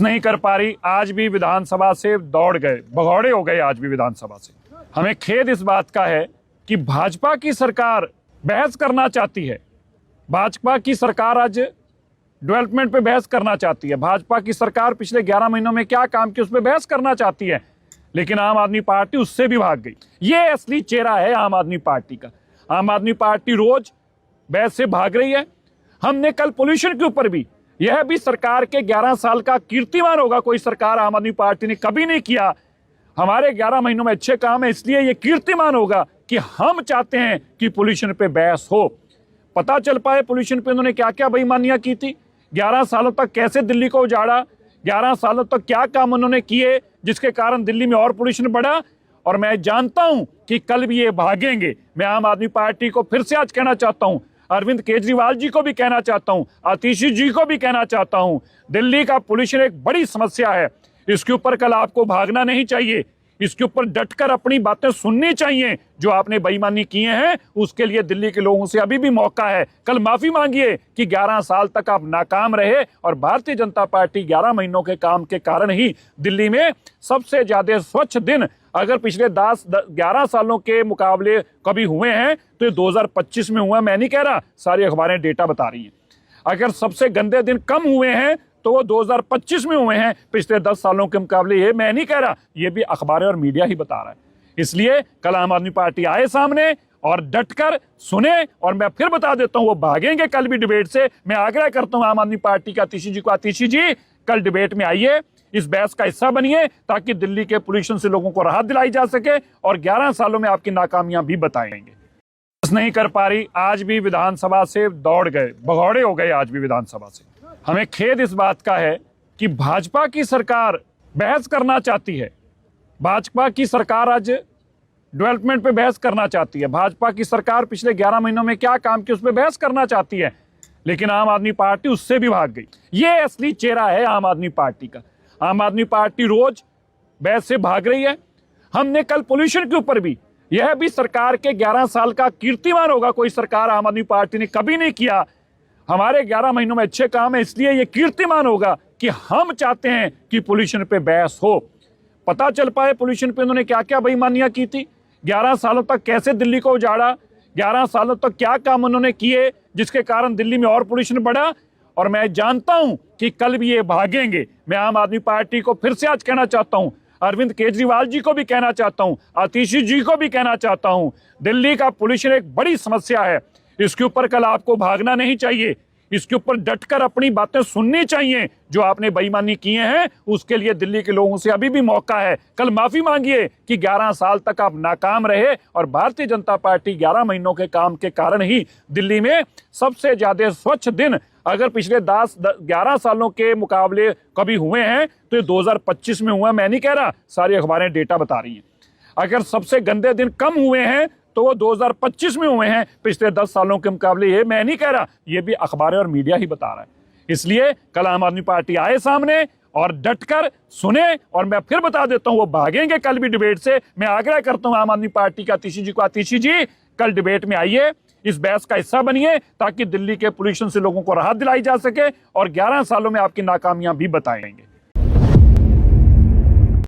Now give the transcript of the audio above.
नहीं कर पा रही, आज भी विधानसभा से दौड़ गए, भगौड़े हो गए आज भी विधानसभा से। हमें खेद इस बात का है कि भाजपा की सरकार बहस करना चाहती है। भाजपा की सरकार आज डेवलपमेंट पे बहस करना चाहती है। भाजपा की सरकार पिछले 11 महीनों में क्या काम किया उस पर बहस करना चाहती है, लेकिन आम आदमी पार्टी उससे भी भाग गई। ये असली चेहरा है आम आदमी पार्टी का। आम आदमी पार्टी रोज बहस से भाग रही है। हमने कल पोल्यूशन के ऊपर भी, यह भी सरकार के 11 साल का कीर्तिमान होगा, कोई सरकार आम आदमी पार्टी ने कभी नहीं किया। हमारे 11 महीनों में अच्छे काम है, इसलिए यह कीर्तिमान होगा कि हम चाहते हैं कि पोल्यूशन पे बहस हो। पता चल पाए पोल्यूशन पे उन्होंने क्या क्या बेईमानियां की थी, 11 सालों तक कैसे दिल्ली को उजाड़ा, 11 सालों तक क्या काम उन्होंने किए जिसके कारण दिल्ली में और पोल्यूशन बढ़ा। और मैं जानता हूं कि कल भी ये भागेंगे। मैं आम आदमी पार्टी को फिर से आज कहना चाहता हूं, अरविंद केजरीवाल जी को भी कहना चाहता हूं, आतिशी जी को भी कहना चाहता हूं, दिल्ली का पोल्यूशन एक बड़ी समस्या है। इसके ऊपर कल आपको भागना नहीं चाहिए, इसके ऊपर डटकर अपनी बातें सुननी चाहिए। जो आपने बेईमानी किए हैं उसके लिए दिल्ली के लोगों से अभी भी मौका है। कल माफी मांगिए कि 11 साल तक आप नाकाम रहे और भारतीय जनता पार्टी 11 महीनों के काम के कारण ही दिल्ली में सबसे ज्यादा स्वच्छ दिन अगर पिछले 11 सालों के मुकाबले कभी हुए हैं तो ये 2025 में हुआ। मैं नहीं कह रहा, सारी अखबारें डेटा बता रही हैं। अगर सबसे गंदे दिन कम हुए हैं तो वो 2025 में हुए हैं पिछले 10 सालों के मुकाबले। ये मैं नहीं कह रहा, ये भी अखबारें और मीडिया ही बता रहा है। इसलिए कल आम आदमी पार्टी आए सामने और डटकर सुने। और मैं फिर बता देता हूं वो भागेंगे कल भी डिबेट से। मैं आग्रह करता हूं आम आदमी पार्टी के आतिशी जी को, आतिशी जी कल डिबेट में आइए, इस बहस का हिस्सा बनिए ताकि दिल्ली के पोल्यूशन से लोगों को राहत दिलाई जा सके और 11 सालों में आपकी नाकामियां भी बताएंगे। नहीं कर पा रही, आज भी विधानसभा से दौड़ गए, भगौड़े हो गए आज भी विधानसभा से। हमें खेद इस बात का है कि भाजपा की सरकार बहस करना चाहती है। भाजपा की सरकार आज डेवलपमेंट पे बहस करना चाहती है। भाजपा की सरकार पिछले 11 महीनों में क्या काम किया उस पर बहस करना चाहती है, लेकिन आम आदमी पार्टी उससे भी भाग गई। ये असली चेहरा है आम आदमी पार्टी का। आम आदमी पार्टी रोज बहस से भाग रही है। हमने कल पोल्यूशन के ऊपर भी, यह भी सरकार के 11 साल का कीर्तिमान होगा, कोई सरकार आम आदमी पार्टी ने कभी नहीं किया। हमारे 11 महीनों में अच्छे काम है, इसलिए यह कीर्तिमान होगा कि हम चाहते हैं कि पोल्यूशन पे बहस हो। पता चल पाए पोल्यूशन पे उन्होंने क्या क्या बेईमानियां की थी, 11 सालों तक कैसे दिल्ली को उजाड़ा, 11 सालों तक क्या काम उन्होंने किए जिसके कारण दिल्ली में और पोल्यूशन बढ़ा। और मैं जानता हूं कि कल भी ये भागेंगे। मैं आम आदमी पार्टी को फिर से आज कहना चाहता हूं, अरविंद केजरीवाल जी को भी कहना चाहता हूं, आतिशी जी को भी कहना चाहता हूं, दिल्ली का पोल्यूशन एक बड़ी समस्या है। इसके ऊपर कल आपको भागना नहीं चाहिए, इसके ऊपर डटकर अपनी बातें सुननी चाहिए। जो आपने बेईमानी किए हैं उसके लिए दिल्ली के लोगों से अभी भी मौका है। कल माफी मांगिए कि 11 साल तक आप नाकाम रहे और भारतीय जनता पार्टी 11 महीनों के काम के कारण ही दिल्ली में सबसे ज्यादा स्वच्छ दिन अगर पिछले 11 सालों के मुकाबले कभी हुए हैं तो ये 2025 में हुआ। मैं नहीं कह रहा, सारी अखबारें डेटा बता रही हैं। अगर सबसे गंदे दिन कम हुए हैं तो वो 2025 में हुए हैं पिछले 10 सालों के मुकाबले। ये मैं नहीं कह रहा, ये भी अखबारें और मीडिया ही बता रहा है। इसलिए कल आम आदमी पार्टी आए सामने और डटकर सुने। और मैं फिर बता देता हूं वो भागेंगे कल भी डिबेट से। मैं आग्रह करता हूं आम आदमी पार्टी के आतिशी जी को, आतिशी जी कल डिबेट में आइए, इस बहस का हिस्सा बनिए ताकि दिल्ली के पोल्यूशन से लोगों को राहत दिलाई जा सके और 11 सालों में आपकी नाकामियां भी बताएंगे।